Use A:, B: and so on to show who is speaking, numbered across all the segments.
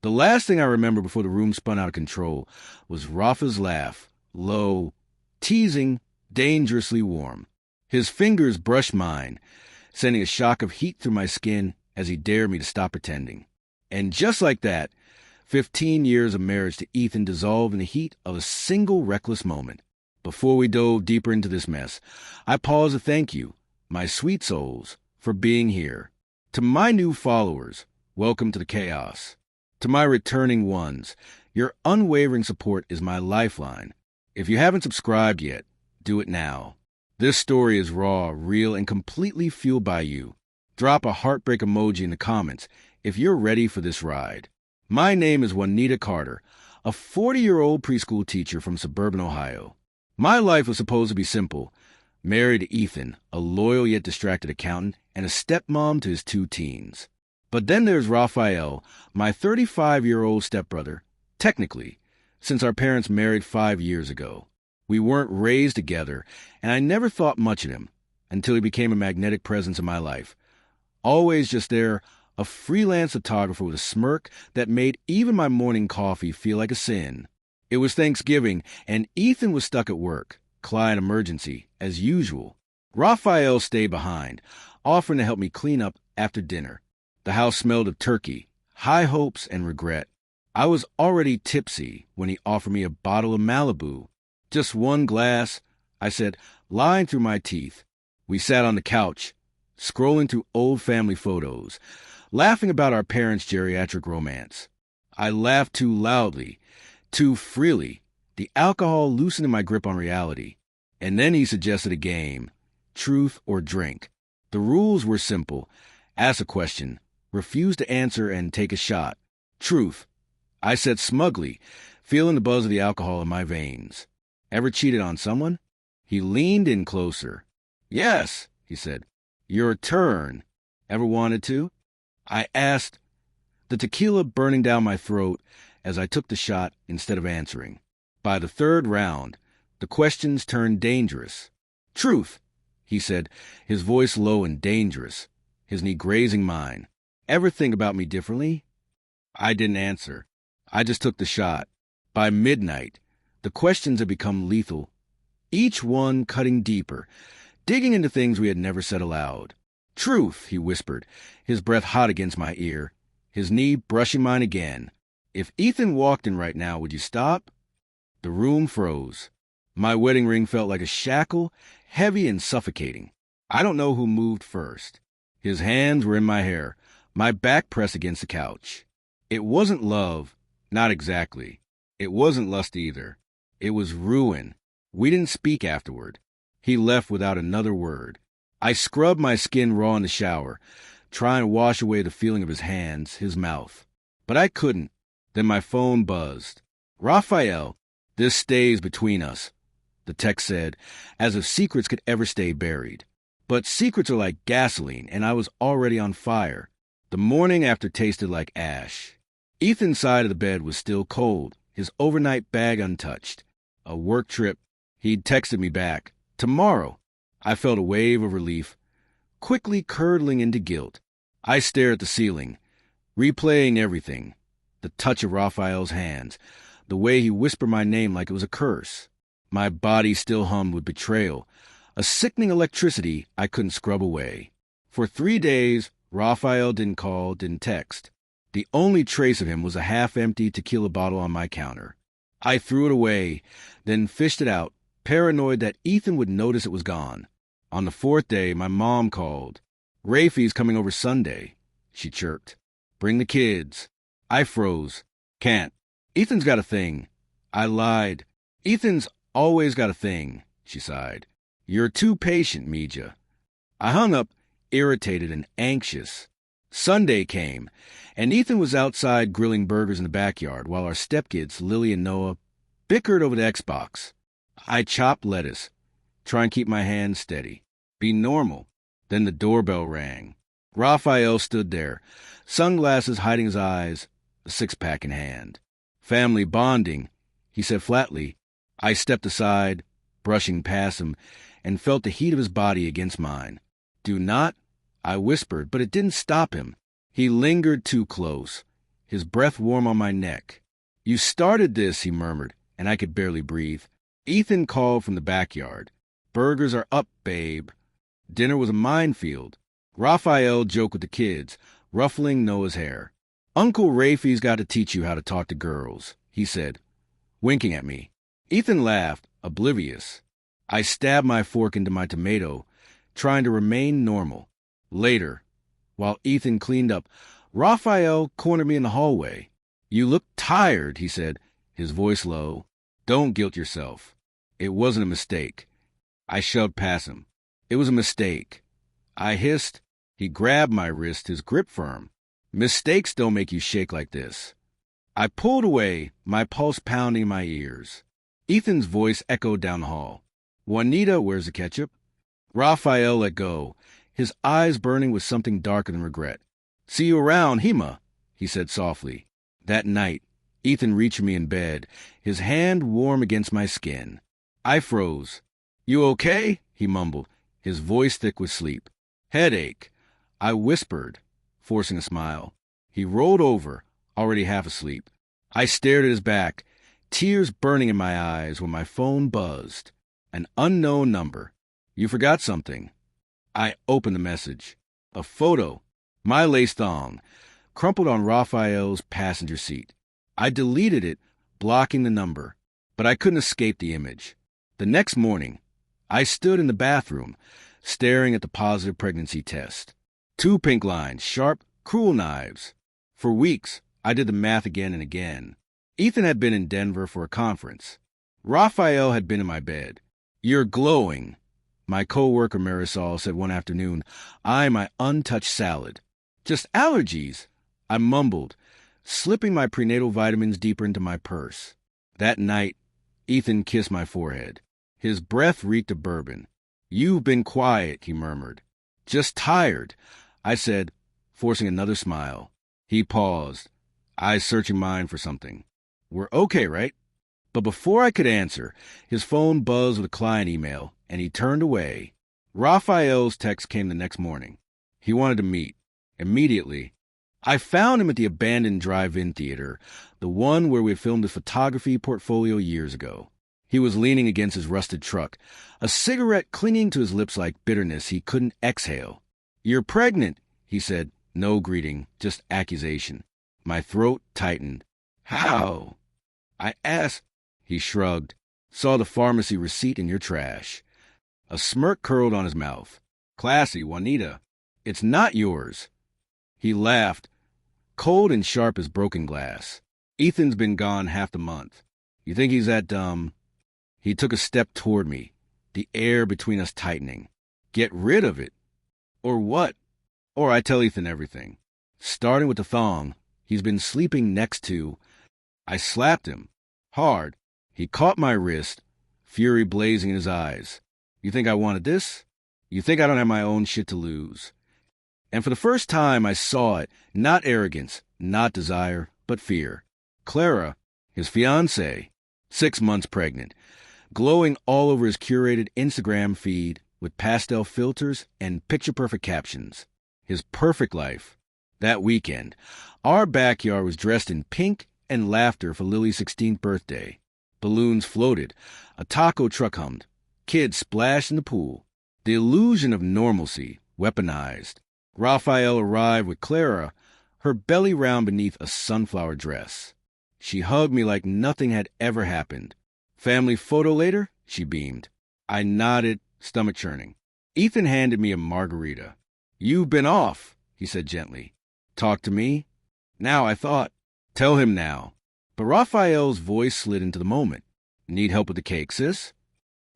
A: The last thing I remember before the room spun out of control was Rafa's laugh, low, teasing, dangerously warm. His fingers brushed mine, sending a shock of heat through my skin as he dared me to stop pretending. And just like that, 15 years of marriage to Ethan dissolved in the heat of a single reckless moment. Before we dove deeper into this mess, I paused to thank you, my sweet souls, for being here. To my new followers, welcome to the chaos. To my returning ones, your unwavering support is my lifeline. If you haven't subscribed yet, do it now. This story is raw, real, and completely fueled by you. Drop a heartbreak emoji in the comments if you're ready for this ride. My name is Juanita Carter, a 40-year-old preschool teacher from suburban Ohio. My life was supposed to be simple. Married to Ethan, a loyal yet distracted accountant, and a stepmom to his 2 teens. But then there's Raphael, my 35-year-old stepbrother, technically, since our parents married 5 years ago. We weren't raised together, and I never thought much of him until he became a magnetic presence in my life. Always just there, a freelance photographer with a smirk that made even my morning coffee feel like a sin. It was Thanksgiving, and Ethan was stuck at work, client emergency, as usual. Raphael stayed behind, offering to help me clean up after dinner. The house smelled of turkey, high hopes, and regret. I was already tipsy when he offered me a bottle of Malibu. Just one glass, I said, lying through my teeth. We sat on the couch, scrolling through old family photos, laughing about our parents' geriatric romance. I laughed too loudly, too freely, the alcohol loosening my grip on reality. And then he suggested a game, truth or drink. The rules were simple. Ask a question, refuse to answer, and take a shot. Truth, I said smugly, feeling the buzz of the alcohol in my veins. Ever cheated on someone? He leaned in closer. Yes, he said. Your turn. Ever wanted to? I asked, the tequila burning down my throat as I took the shot instead of answering. By the 3rd round, the questions turned dangerous. Truth, he said, his voice low and dangerous, his knee grazing mine. Ever think about me differently? I didn't answer. I just took the shot. By midnight, the questions had become lethal, each one cutting deeper, digging into things we had never said aloud. Truth, he whispered, his breath hot against my ear, his knee brushing mine again. If Ethan walked in right now, would you stop? The room froze. My wedding ring felt like a shackle, heavy and suffocating. I don't know who moved first. His hands were in my hair, my back pressed against the couch. It wasn't love, not exactly. It wasn't lust either. It was ruin. We didn't speak afterward. He left without another word. I scrubbed my skin raw in the shower, trying to wash away the feeling of his hands, his mouth. But I couldn't. Then my phone buzzed. Raphael, this stays between us, the text said, as if secrets could ever stay buried. But secrets are like gasoline, and I was already on fire. The morning after tasted like ash. Ethan's side of the bed was still cold, his overnight bag untouched. A work trip. He'd texted me back. Tomorrow. I felt a wave of relief, quickly curdling into guilt. I stared at the ceiling, replaying everything. The touch of Raphael's hands, the way he whispered my name like it was a curse. My body still hummed with betrayal, a sickening electricity I couldn't scrub away. For 3 days, Raphael didn't call, didn't text. The only trace of him was a half-empty tequila bottle on my counter. I threw it away, then fished it out, paranoid that Ethan would notice it was gone. On the 4th day, my mom called. Rafi's coming over Sunday, she chirped. Bring the kids. I froze. Can't. Ethan's got a thing. I lied. Ethan's always got a thing, she sighed. You're too patient, Mija. I hung up, irritated and anxious. Sunday came, and Ethan was outside grilling burgers in the backyard while our stepkids, Lily and Noah, bickered over the Xbox. I chopped lettuce, try and keep my hands steady. Be normal. Then the doorbell rang. Raphael stood there, sunglasses hiding his eyes, a 6-pack in hand. Family bonding, he said flatly. I stepped aside, brushing past him, and felt the heat of his body against mine. Do not, I whispered, but it didn't stop him. He lingered too close, his breath warm on my neck. "You started this," he murmured, and I could barely breathe. Ethan called from the backyard. "Burgers are up, babe." Dinner was a minefield. Raphael joked with the kids, ruffling Noah's hair. "Uncle Rafie's got to teach you how to talk to girls," he said, winking at me. Ethan laughed, oblivious. I stabbed my fork into my tomato, trying to remain normal. Later, while Ethan cleaned up, Raphael cornered me in the hallway. "You look tired," he said, his voice low. "Don't guilt yourself. It wasn't a mistake." I shoved past him. "It was a mistake." I hissed. He grabbed my wrist, his grip firm. "Mistakes don't make you shake like this." I pulled away, my pulse pounding in my ears. Ethan's voice echoed down the hall. "Juanita, where's the ketchup?" Raphael let go, his eyes burning with something darker than regret. "See you around, Hema," he said softly. That night, Ethan reached me in bed, his hand warm against my skin. I froze. "You okay?" he mumbled, his voice thick with sleep. "Headache," I whispered, forcing a smile. He rolled over, already half asleep. I stared at his back, tears burning in my eyes when my phone buzzed. An unknown number. "You forgot something." I opened the message. A photo. My lace thong, crumpled on Raphael's passenger seat. I deleted it, blocking the number, but I couldn't escape the image. The next morning, I stood in the bathroom, staring at the positive pregnancy test. 2 pink lines, sharp, cruel knives. For weeks, I did the math again and again. Ethan had been in Denver for a conference. Raphael had been in my bed. "You're glowing," my coworker Marisol said one afternoon, eyeing my untouched salad. "Just allergies," I mumbled, slipping my prenatal vitamins deeper into my purse. That night, Ethan kissed my forehead. His breath reeked of bourbon. "You've been quiet," he murmured. "Just tired," I said, forcing another smile. He paused, eyes searching mine for something. "We're okay, right?" But before I could answer, his phone buzzed with a client email, and he turned away. Raphael's text came the next morning. He wanted to meet. Immediately, I found him at the abandoned drive-in theater, the one where we had filmed his photography portfolio years ago. He was leaning against his rusted truck, a cigarette clinging to his lips like bitterness he couldn't exhale. "You're pregnant," he said, no greeting, just accusation. My throat tightened. "How?" I asked. He shrugged. "Saw the pharmacy receipt in your trash." A smirk curled on his mouth. "Classy, Juanita. It's not yours." He laughed, cold and sharp as broken glass. "Ethan's been gone half the month. You think he's that dumb?" He took a step toward me, the air between us tightening. "Get rid of it." "Or what?" "Or I tell Ethan everything. Starting with the thong. He's been sleeping next to." I slapped him. Hard. He caught my wrist, fury blazing in his eyes. "You think I wanted this? You think I don't have my own shit to lose?" And for the first time I saw it, not arrogance, not desire, but fear. Clara, his fiancée, 6 months pregnant, glowing all over his curated Instagram feed with pastel filters and picture-perfect captions. His perfect life. That weekend, our backyard was dressed in pink and laughter for Lily's 16th birthday. Balloons floated, a taco truck hummed, kids splashed in the pool. The illusion of normalcy, weaponized. Raphael arrived with Clara, her belly round beneath a sunflower dress. She hugged me like nothing had ever happened. "Family photo later?" she beamed. I nodded, stomach churning. Ethan handed me a margarita. "You've been off," he said gently. "Talk to me?" Now I thought, tell him now. But Raphael's voice slid into the moment. "Need help with the cake, sis?"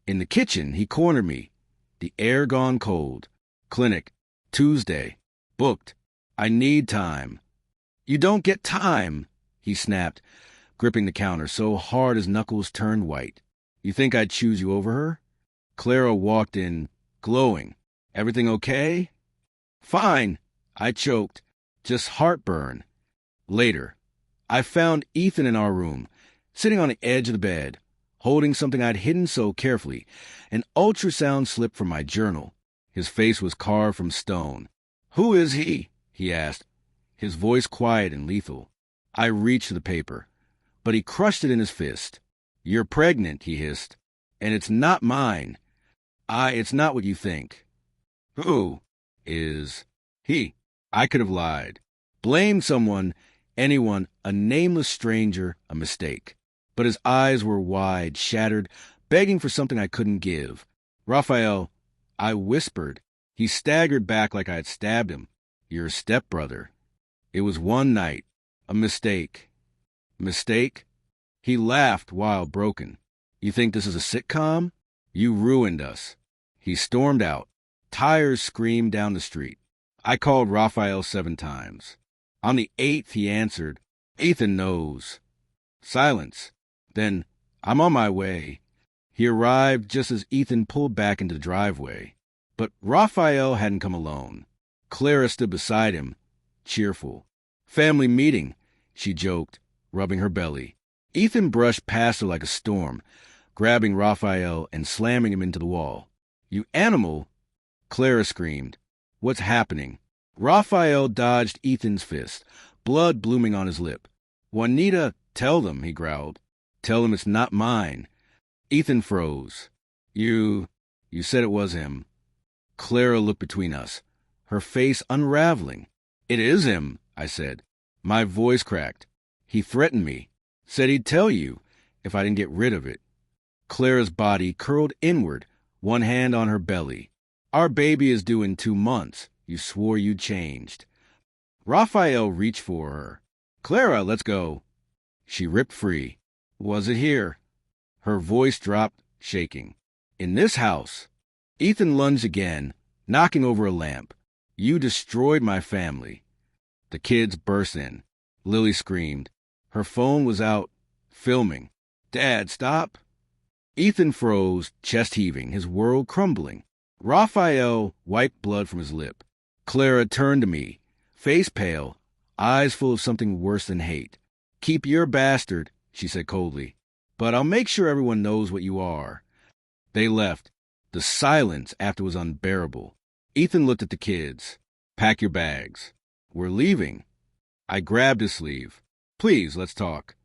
A: In the kitchen, he cornered me. The air gone cold. "Clinic. Tuesday. Booked. I need time." "You don't get time," he snapped, gripping the counter so hard his knuckles turned white. "You think I'd choose you over her?" Clara walked in, glowing. "Everything okay?" "Fine," I choked. "Just heartburn." Later, I found Ethan in our room, sitting on the edge of the bed, holding something I'd hidden so carefully, an ultrasound slip from my journal. His face was carved from stone. "Who is he?" he asked, his voice quiet and lethal. I reached for the paper, but he crushed it in his fist. "You're pregnant," he hissed. "And it's not mine. It's not what you think." "Who is he?" I could have lied. Blamed someone, anyone, a nameless stranger, a mistake. But his eyes were wide, shattered, begging for something I couldn't give. "Raphael," I whispered. He staggered back like I had stabbed him. "Your stepbrother. It was one night. A mistake." "Mistake?" He laughed, wild, broken. "You think this is a sitcom? You ruined us." He stormed out. Tires screamed down the street. I called Raphael 7 times. On the 8th, he answered, "Ethan knows." Silence. Then, "I'm on my way." He arrived just as Ethan pulled back into the driveway. But Raphael hadn't come alone. Clara stood beside him, cheerful. "Family meeting," she joked, rubbing her belly. Ethan brushed past her like a storm, grabbing Raphael and slamming him into the wall. "You animal!" Clara screamed. "What's happening?" Raphael dodged Ethan's fist, blood blooming on his lip. "Juanita, tell them," he growled. "Tell them it's not mine." Ethan froze. You said it was him." Clara looked between us, her face unraveling. "It is him," I said. My voice cracked. "He threatened me. Said he'd tell you, if I didn't get rid of it." Clara's body curled inward, one hand on her belly. "Our baby is due in 2 months. You swore you'd changed." Raphael reached for her. "Clara, let's go." She ripped free. "Was it here?" Her voice dropped, shaking. "In this house." Ethan lunged again, knocking over a lamp. "You destroyed my family." The kids burst in. Lily screamed. Her phone was out, filming. "Dad, stop." Ethan froze, chest heaving, his world crumbling. Raphael wiped blood from his lip. Clara turned to me, face pale, eyes full of something worse than hate. "Keep your bastard," she said coldly. "But I'll make sure everyone knows what you are." They left. The silence after was unbearable. Ethan looked at the kids. "Pack your bags. We're leaving." I grabbed his sleeve. "Please, let's talk."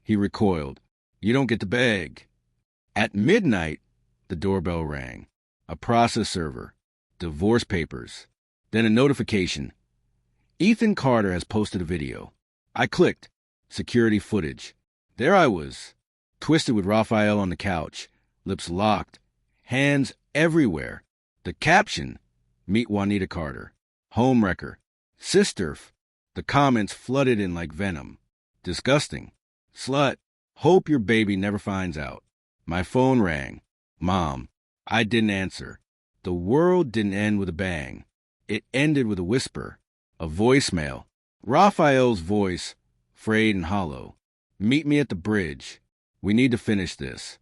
A: He recoiled. "You don't get to beg." At midnight, the doorbell rang. A process server. Divorce papers. Then a notification. "Ethan Carter has posted a video." I clicked. Security footage. There I was, twisted with Raphael on the couch, lips locked, hands everywhere. The caption, "Meet Juanita Carter. Homewrecker. Sister." The comments flooded in like venom. "Disgusting. Slut. Hope your baby never finds out." My phone rang. "Mom." I didn't answer. The world didn't end with a bang. It ended with a whisper, a voicemail. Raphael's voice, frayed and hollow. "Meet me at the bridge. We need to finish this."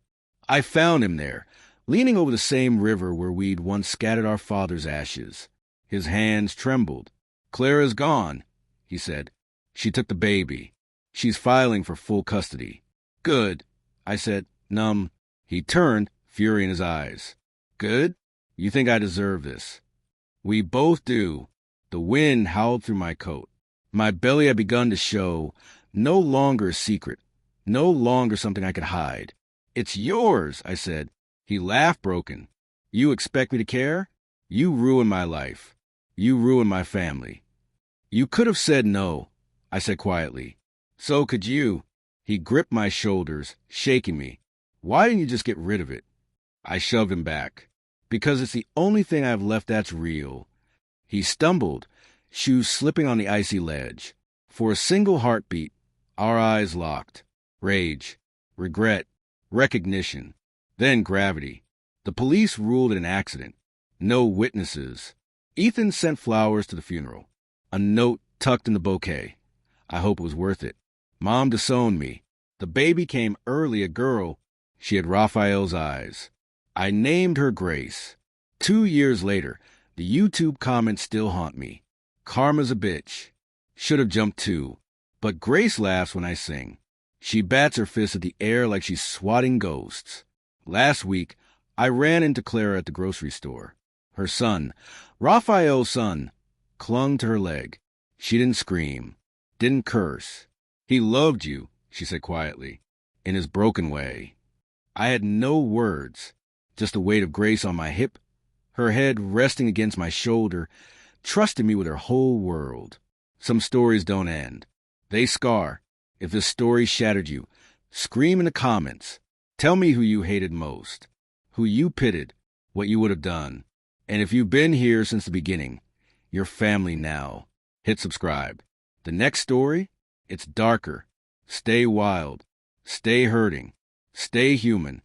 A: I found him there, leaning over the same river where we'd once scattered our father's ashes. His hands trembled. "Clara's gone," he said. "She took the baby. She's filing for full custody." "Good," I said, numb. He turned, fury in his eyes. "Good? You think I deserve this?" "We both do." The wind howled through my coat. My belly had begun to show, no longer a secret, no longer something I could hide. "It's yours," I said. He laughed broken. "You expect me to care? You ruined my life. You ruined my family." "You could have said no," I said quietly. "So could you." He gripped my shoulders, shaking me. "Why didn't you just get rid of it?" I shoved him back. "Because it's the only thing I have left that's real." He stumbled, shoes slipping on the icy ledge. For a single heartbeat, our eyes locked. Rage, regret, recognition, then gravity. The police ruled it an accident. No witnesses. Ethan sent flowers to the funeral. A note tucked in the bouquet. I hope it was worth it. Mom disowned me. The baby came early, a girl. She had Raphael's eyes. I named her Grace. 2 years later, the YouTube comments still haunt me. "Karma's a bitch. Should have jumped too." But Grace laughs when I sing. She bats her fist at the air like she's swatting ghosts. Last week, I ran into Clara at the grocery store. Her son, Raphael's son, clung to her leg. She didn't scream, didn't curse. He loved you, she said quietly, in his broken way. I had no words, just the weight of Grace on my hip, her head resting against my shoulder, trusting me with her whole world. Some stories don't end. They scar. If this story shattered you, scream in the comments. Tell me who you hated most, who you pitied, what you would have done. And if you've been here since the beginning, you're family now. Hit subscribe. The next story, it's darker. Stay wild. Stay hurting. Stay human.